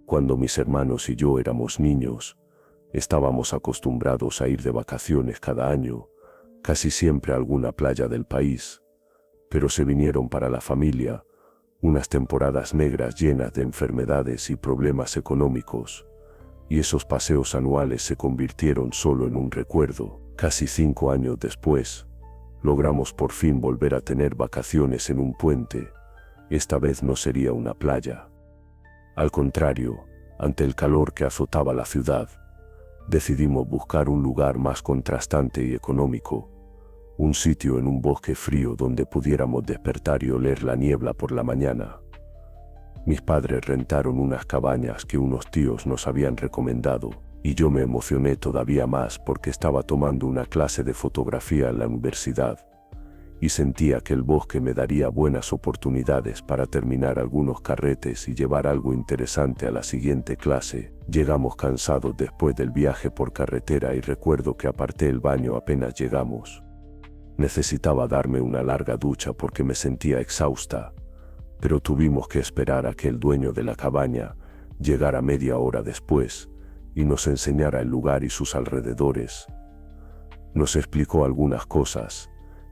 Cuando mis hermanos y yo éramos niños, estábamos acostumbrados a ir de vacaciones cada año, casi siempre a alguna playa del país, pero se vinieron para la familia unas temporadas negras llenas de enfermedades y problemas económicos, y esos paseos anuales se convirtieron solo en un recuerdo. Casi 5 años después, logramos por fin volver a tener vacaciones en un puente. Esta vez no sería una playa. Al contrario, ante el calor que azotaba la ciudad, decidimos buscar un lugar más contrastante y económico, un sitio en un bosque frío donde pudiéramos despertar y oler la niebla por la mañana. Mis padres rentaron unas cabañas que unos tíos nos habían recomendado, y yo me emocioné todavía más porque estaba tomando una clase de fotografía en la universidad, y sentía que el bosque me daría buenas oportunidades para terminar algunos carretes y llevar algo interesante a la siguiente clase. Llegamos cansados después del viaje por carretera y recuerdo que aparté el baño apenas llegamos. Necesitaba darme una larga ducha porque me sentía exhausta, pero tuvimos que esperar a que el dueño de la cabaña llegara media hora después y nos enseñara el lugar y sus alrededores. Nos explicó algunas cosas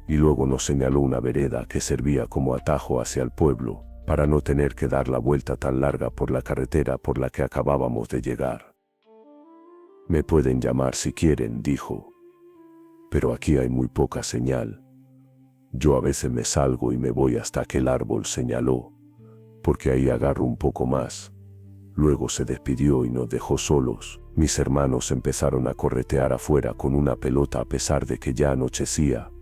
y luego nos señaló una vereda que servía como atajo hacia el pueblo para no tener que dar la vuelta tan larga por la carretera por la que acabábamos de llegar. «Me pueden llamar si quieren», dijo, «pero aquí hay muy poca señal. Yo a veces me salgo y me voy hasta aquel árbol», señaló, «porque ahí agarro un poco más». Luego se despidió y nos dejó solos. Mis hermanos empezaron a corretear afuera con una pelota a pesar de que ya anochecía,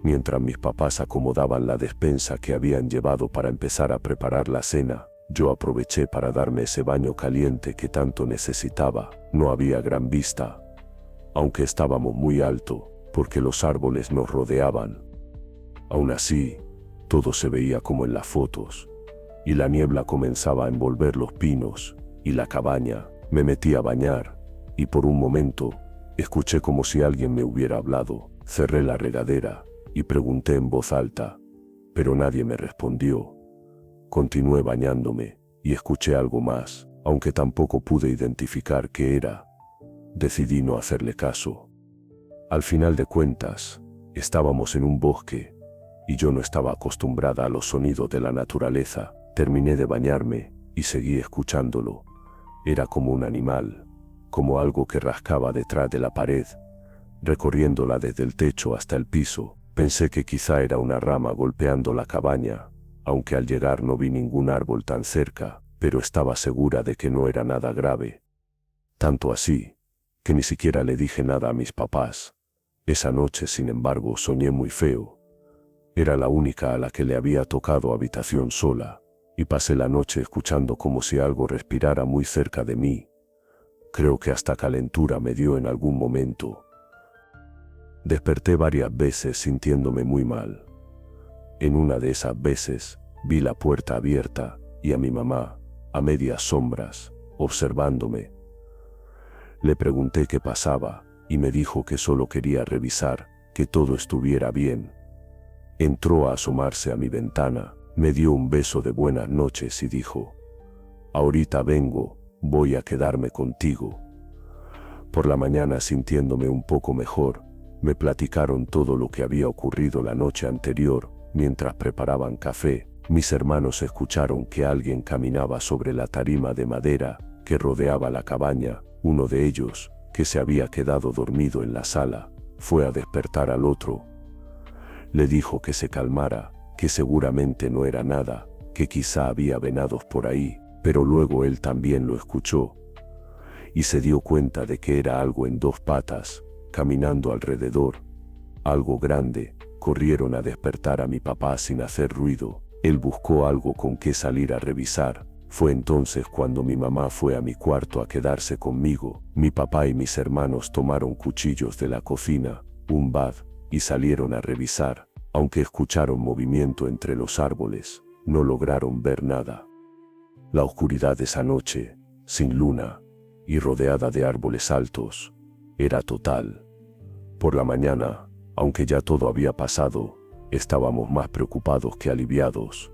mientras mis papás acomodaban la despensa que habían llevado para empezar a preparar la cena. Yo aproveché para darme ese baño caliente que tanto necesitaba. No había gran vista, aunque estábamos muy alto, porque los árboles nos rodeaban. Aún así, todo se veía como en las fotos, y la niebla comenzaba a envolver los pinos y la cabaña. Me metí a bañar, y por un momento, escuché como si alguien me hubiera hablado. Cerré la regadera y pregunté en voz alta, pero nadie me respondió. Continué bañándome y escuché algo más, aunque tampoco pude identificar qué era. Decidí no hacerle caso. Al final de cuentas, estábamos en un bosque, y yo no estaba acostumbrada a los sonidos de la naturaleza. Terminé de bañarme y seguí escuchándolo. Era como un animal, como algo que rascaba detrás de la pared, recorriéndola desde el techo hasta el piso. Pensé que quizá era una rama golpeando la cabaña, aunque al llegar no vi ningún árbol tan cerca, pero estaba segura de que no era nada grave. Tanto así, que ni siquiera le dije nada a mis papás. Esa noche, sin embargo, soñé muy feo. Era la única a la que le había tocado habitación sola, y pasé la noche escuchando como si algo respirara muy cerca de mí. Creo que hasta calentura me dio en algún momento. Desperté varias veces sintiéndome muy mal. En una de esas veces, vi la puerta abierta y a mi mamá, a medias sombras, observándome. Le pregunté qué pasaba y me dijo que solo quería revisar que todo estuviera bien. Entró a asomarse a mi ventana, me dio un beso de buenas noches y dijo, «Ahorita vengo, voy a quedarme contigo». Por la mañana, sintiéndome un poco mejor, me platicaron todo lo que había ocurrido la noche anterior. Mientras preparaban café, mis hermanos escucharon que alguien caminaba sobre la tarima de madera que rodeaba la cabaña. Uno de ellos, que se había quedado dormido en la sala, fue a despertar al otro. Le dijo que se calmara, que seguramente no era nada, que quizá había venados por ahí, pero luego él también lo escuchó y se dio cuenta de que era algo en 2 patas, caminando alrededor, algo grande. Corrieron a despertar a mi papá sin hacer ruido. Él buscó algo con que salir a revisar. Fue entonces cuando mi mamá fue a mi cuarto a quedarse conmigo. Mi papá y mis hermanos tomaron cuchillos de la cocina, un bat, y salieron a revisar. Aunque escucharon movimiento entre los árboles, no lograron ver nada. La oscuridad de esa noche, sin luna y rodeada de árboles altos, era total. Por la mañana, aunque ya todo había pasado, estábamos más preocupados que aliviados.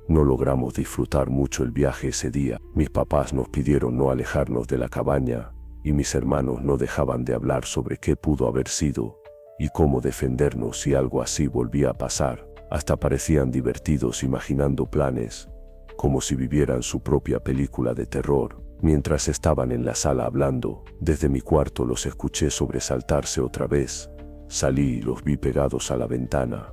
No logramos disfrutar mucho el viaje ese día. Mis papás nos pidieron no alejarnos de la cabaña, y mis hermanos no dejaban de hablar sobre qué pudo haber sido, y cómo defendernos si algo así volvía a pasar. Hasta parecían divertidos imaginando planes, como si vivieran su propia película de terror. Mientras estaban en la sala hablando, desde mi cuarto los escuché sobresaltarse otra vez. Salí y los vi pegados a la ventana.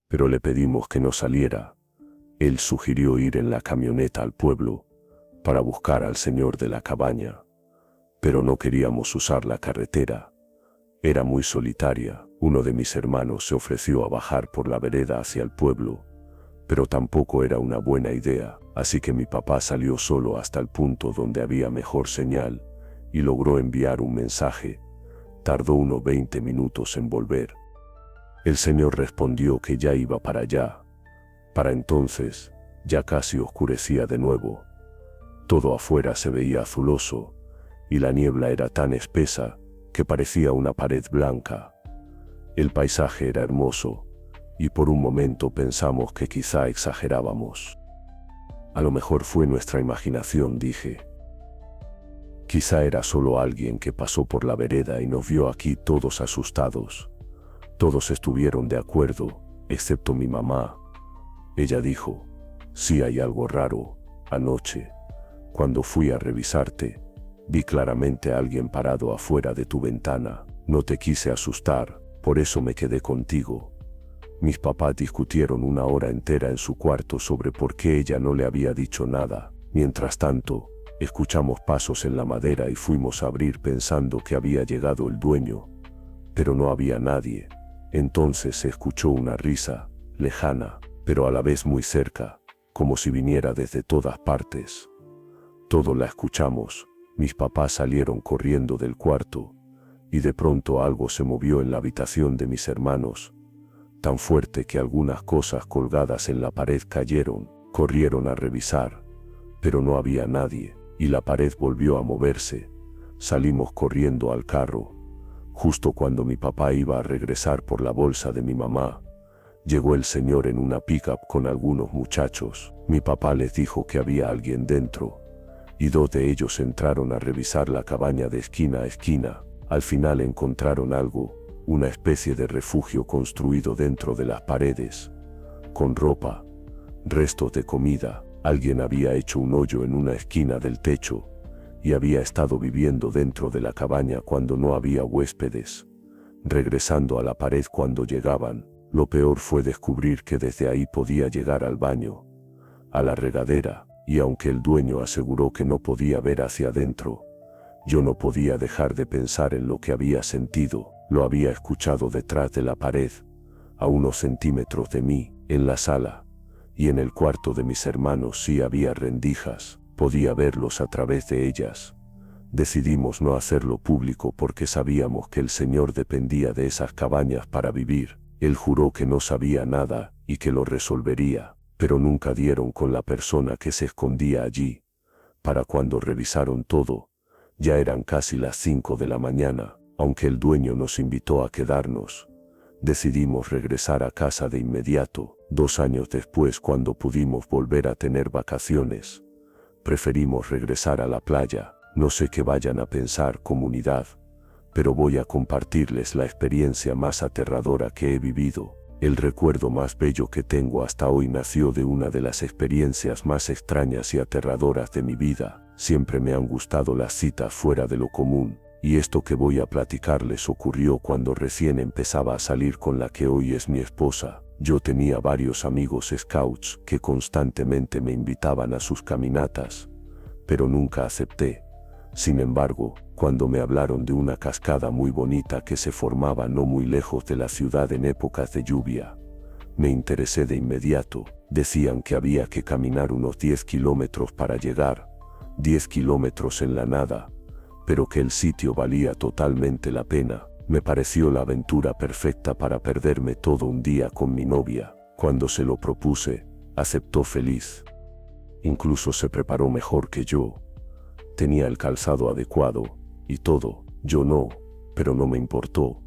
Pero le pedimos que no saliera. Él sugirió ir en la camioneta al pueblo para buscar al señor de la cabaña, pero no queríamos usar la carretera. Era muy solitaria. Uno de mis hermanos se ofreció a bajar por la vereda hacia el pueblo, pero tampoco era una buena idea, así que mi papá salió solo hasta el punto donde había mejor señal y logró enviar un mensaje. Tardó unos 20 minutos en volver. El señor respondió que ya iba para allá. Para entonces, ya casi oscurecía de nuevo. Todo afuera se veía azuloso, y la niebla era tan espesa que parecía una pared blanca. El paisaje era hermoso, y por un momento pensamos que quizá exagerábamos. A lo mejor fue nuestra imaginación, dije. Quizá era solo alguien que pasó por la vereda y nos vio aquí todos asustados. Todos estuvieron de acuerdo, excepto mi mamá. Ella dijo, sí hay algo raro. Anoche, cuando fui a revisarte, vi claramente a alguien parado afuera de tu ventana. No te quise asustar, por eso me quedé contigo. Mis papás discutieron una hora entera en su cuarto sobre por qué ella no le había dicho nada. Mientras tanto, escuchamos pasos en la madera y fuimos a abrir pensando que había llegado el dueño, pero no había nadie. Entonces se escuchó una risa, lejana, pero a la vez muy cerca, como si viniera desde todas partes. Todos la escuchamos. Mis papás salieron corriendo del cuarto, y de pronto algo se movió en la habitación de mis hermanos, tan fuerte que algunas cosas colgadas en la pared cayeron. Corrieron a revisar, pero no había nadie, y la pared volvió a moverse. Salimos corriendo al carro. Justo cuando mi papá iba a regresar por la bolsa de mi mamá, llegó el señor en una pickup con algunos muchachos. Mi papá les dijo que había alguien dentro, y 2 de ellos entraron a revisar la cabaña de esquina a esquina. Al final encontraron algo, una especie de refugio construido dentro de las paredes, con ropa, restos de comida. Alguien había hecho un hoyo en una esquina del techo, y había estado viviendo dentro de la cabaña cuando no había huéspedes, regresando a la pared cuando llegaban. Lo peor fue descubrir que desde ahí podía llegar al baño, a la regadera, y aunque el dueño aseguró que no podía ver hacia adentro, yo no podía dejar de pensar en lo que había sentido. Lo había escuchado detrás de la pared, a unos centímetros de mí, en la sala, y en el cuarto de mis hermanos sí había rendijas. Podía verlos a través de ellas. Decidimos no hacerlo público porque sabíamos que el señor dependía de esas cabañas para vivir. Él juró que no sabía nada y que lo resolvería, pero nunca dieron con la persona que se escondía allí. Para cuando revisaron todo, ya eran casi las 5 de la mañana. Aunque el dueño nos invitó a quedarnos, decidimos regresar a casa de inmediato. 2 años después, cuando pudimos volver a tener vacaciones, preferimos regresar a la playa. No sé qué vayan a pensar, comunidad, pero voy a compartirles la experiencia más aterradora que he vivido. El recuerdo más bello que tengo hasta hoy nació de una de las experiencias más extrañas y aterradoras de mi vida. Siempre me han gustado las citas fuera de lo común, y esto que voy a platicarles ocurrió cuando recién empezaba a salir con la que hoy es mi esposa. Yo tenía varios amigos scouts que constantemente me invitaban a sus caminatas, pero nunca acepté. Sin embargo, cuando me hablaron de una cascada muy bonita que se formaba no muy lejos de la ciudad en épocas de lluvia, me interesé de inmediato. Decían que había que caminar unos 10 kilómetros para llegar, 10 kilómetros en la nada, pero que el sitio valía totalmente la pena. Me pareció la aventura perfecta para perderme todo un día con mi novia. Cuando se lo propuse, aceptó feliz. Incluso se preparó mejor que yo. Tenía el calzado adecuado y todo. Yo no, pero no me importó.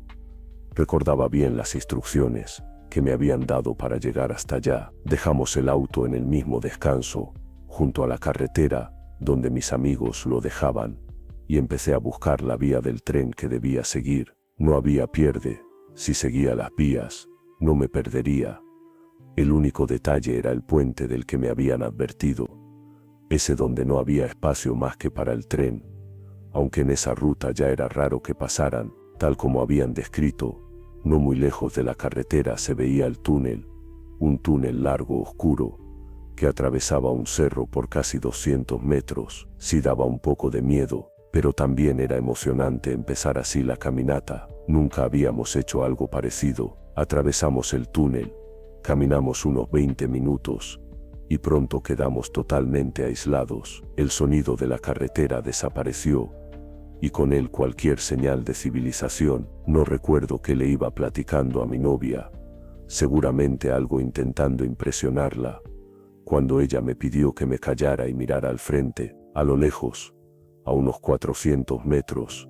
Recordaba bien las instrucciones que me habían dado para llegar hasta allá. Dejamos el auto en el mismo descanso, junto a la carretera, donde mis amigos lo dejaban, y empecé a buscar la vía del tren que debía seguir. No había pierde. Si seguía las vías, no me perdería. El único detalle era el puente del que me habían advertido, ese donde no había espacio más que para el tren, aunque en esa ruta ya era raro que pasaran, tal como habían descrito. No muy lejos de la carretera se veía el túnel, un túnel largo oscuro, que atravesaba un cerro por casi 200 metros. Sí daba un poco de miedo, pero también era emocionante empezar así la caminata. Nunca habíamos hecho algo parecido. Atravesamos el túnel, caminamos unos 20 minutos, y pronto quedamos totalmente aislados. El sonido de la carretera desapareció, y con él cualquier señal de civilización. No recuerdo qué le iba platicando a mi novia, seguramente algo intentando impresionarla, cuando ella me pidió que me callara y mirara al frente. A lo lejos, a unos 400 metros,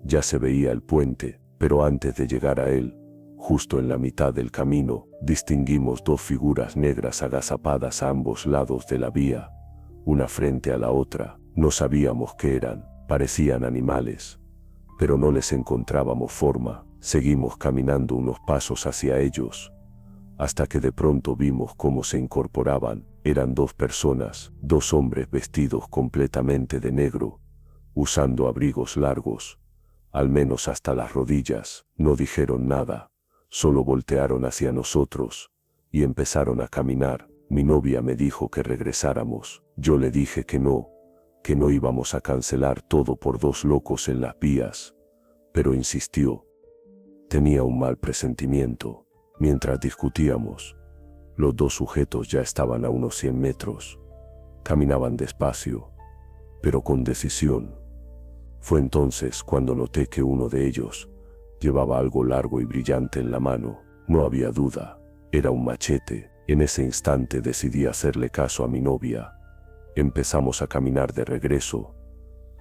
ya se veía el puente, pero antes de llegar a él, justo en la mitad del camino, distinguimos dos figuras negras agazapadas a ambos lados de la vía, una frente a la otra. No sabíamos qué eran, parecían animales, pero no les encontrábamos forma. Seguimos caminando unos pasos hacia ellos, hasta que de pronto vimos cómo se incorporaban. Eran dos personas, dos hombres vestidos completamente de negro, usando abrigos largos, al menos hasta las rodillas. No dijeron nada, solo voltearon hacia nosotros y empezaron a caminar. Mi novia me dijo que regresáramos. Yo le dije que no íbamos a cancelar todo por dos locos en las vías, pero insistió. Tenía un mal presentimiento. Mientras discutíamos, los dos sujetos ya estaban a unos 100 metros. Caminaban despacio, pero con decisión. Fue entonces cuando noté que uno de ellos llevaba algo largo y brillante en la mano. No había duda, era un machete. En ese instante decidí hacerle caso a mi novia. Empezamos a caminar de regreso,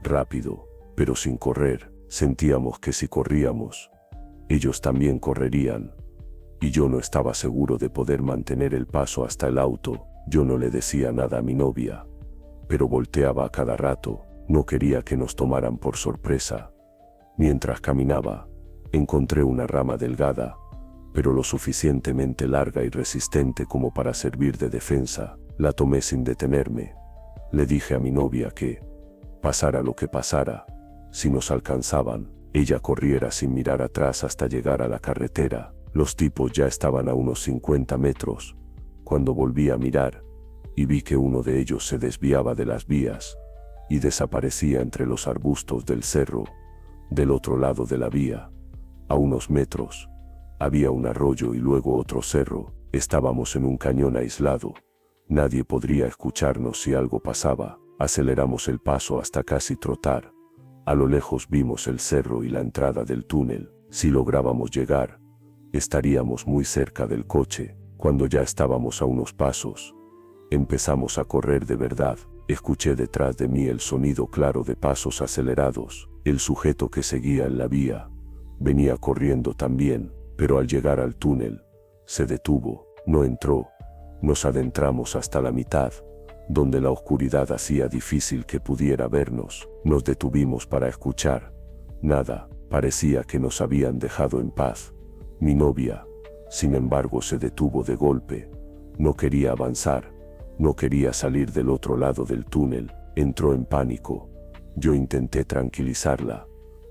rápido, pero sin correr. Sentíamos que si corríamos, ellos también correrían, y yo no estaba seguro de poder mantener el paso hasta el auto. Yo no le decía nada a mi novia, pero volteaba a cada rato. No quería que nos tomaran por sorpresa. Mientras caminaba, encontré una rama delgada, pero lo suficientemente larga y resistente como para servir de defensa. La tomé sin detenerme. Le dije a mi novia que, pasara lo que pasara, si nos alcanzaban, ella corriera sin mirar atrás hasta llegar a la carretera. Los tipos ya estaban a unos 50 metros, cuando volví a mirar, y vi que uno de ellos se desviaba de las vías y desaparecía entre los arbustos del cerro. Del otro lado de la vía, a unos metros, había un arroyo y luego otro cerro. Estábamos en un cañón aislado. Nadie podría escucharnos si algo pasaba. Aceleramos el paso hasta casi trotar. A lo lejos vimos el cerro y la entrada del túnel. Si lográbamos llegar, estaríamos muy cerca del coche. Cuando ya estábamos a unos pasos, empezamos a correr de verdad. Escuché detrás de mí el sonido claro de pasos acelerados. El sujeto que seguía en la vía venía corriendo también, pero al llegar al túnel, se detuvo, no entró. Nos adentramos hasta la mitad, donde la oscuridad hacía difícil que pudiera vernos. Nos detuvimos para escuchar. Nada, parecía que nos habían dejado en paz. Mi novia, sin embargo, se detuvo de golpe. No quería avanzar, no quería salir del otro lado del túnel. Entró en pánico. Yo intenté tranquilizarla,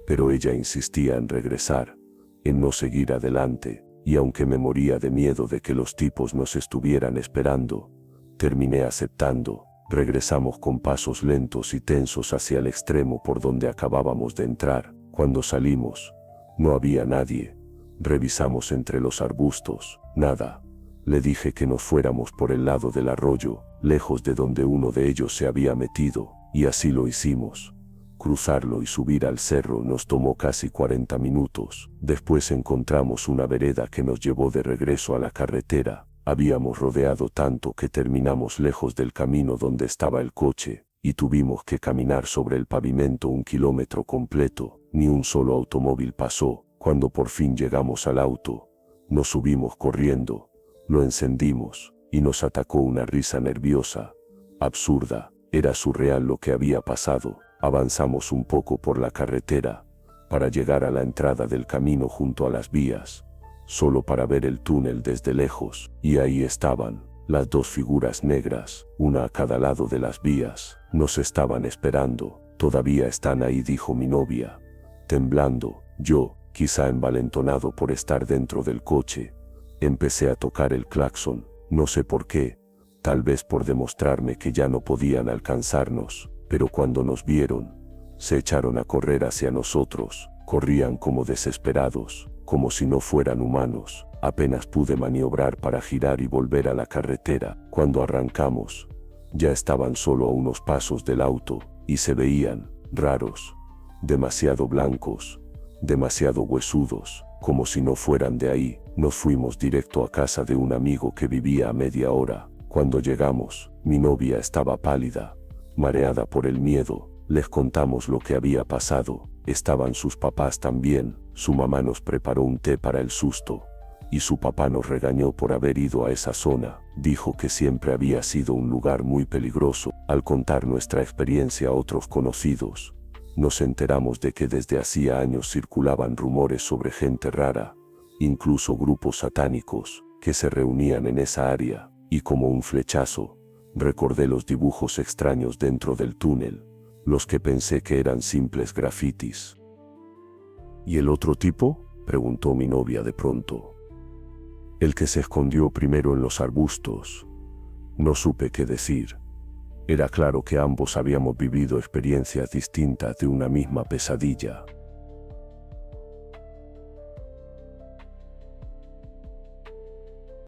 pero ella insistía en regresar, en no seguir adelante. y aunque me moría de miedo de que los tipos nos estuvieran esperando, terminé aceptando. Regresamos con pasos lentos y tensos hacia el extremo por donde acabábamos de entrar. Cuando salimos, no había nadie. Revisamos entre los arbustos, nada. Le dije que nos fuéramos por el lado del arroyo, lejos de donde uno de ellos se había metido, y así lo hicimos. Cruzarlo y subir al cerro nos tomó casi 40 minutos. Después encontramos una vereda que nos llevó de regreso a la carretera. Habíamos rodeado tanto que terminamos lejos del camino donde estaba el coche, y tuvimos que caminar sobre el pavimento 1 kilómetro completo. Ni un solo automóvil pasó. Cuando por fin llegamos al auto, nos subimos corriendo, lo encendimos, y nos atacó una risa nerviosa, absurda. Era surreal lo que había pasado. Avanzamos un poco por la carretera, para llegar a la entrada del camino junto a las vías, solo para ver el túnel desde lejos, y ahí estaban, las dos figuras negras, una a cada lado de las vías. Nos estaban esperando. Todavía están ahí, dijo mi novia, temblando. Yo, quizá envalentonado por estar dentro del coche, empecé a tocar el claxon, no sé por qué, tal vez por demostrarme que ya no podían alcanzarnos, pero cuando nos vieron, se echaron a correr hacia nosotros. Corrían como desesperados, como si no fueran humanos. Apenas pude maniobrar para girar y volver a la carretera. Cuando arrancamos, ya estaban solo a unos pasos del auto, y se veían raros, demasiado blancos, demasiado huesudos, como si no fueran de ahí. Nos fuimos directo a casa de un amigo que vivía a media hora. Cuando llegamos, mi novia estaba pálida, mareada por el miedo. Les contamos lo que había pasado. Estaban sus papás también. Su mamá nos preparó un té para el susto, y su papá nos regañó por haber ido a esa zona. Dijo que siempre había sido un lugar muy peligroso. Al contar nuestra experiencia a otros conocidos, nos enteramos de que desde hacía años circulaban rumores sobre gente rara, incluso grupos satánicos, que se reunían en esa área, y como un flechazo, recordé los dibujos extraños dentro del túnel, los que pensé que eran simples grafitis. ¿Y el otro tipo?, preguntó mi novia de pronto. El que se escondió primero en los arbustos. No supe qué decir. Era claro que ambos habíamos vivido experiencias distintas de una misma pesadilla.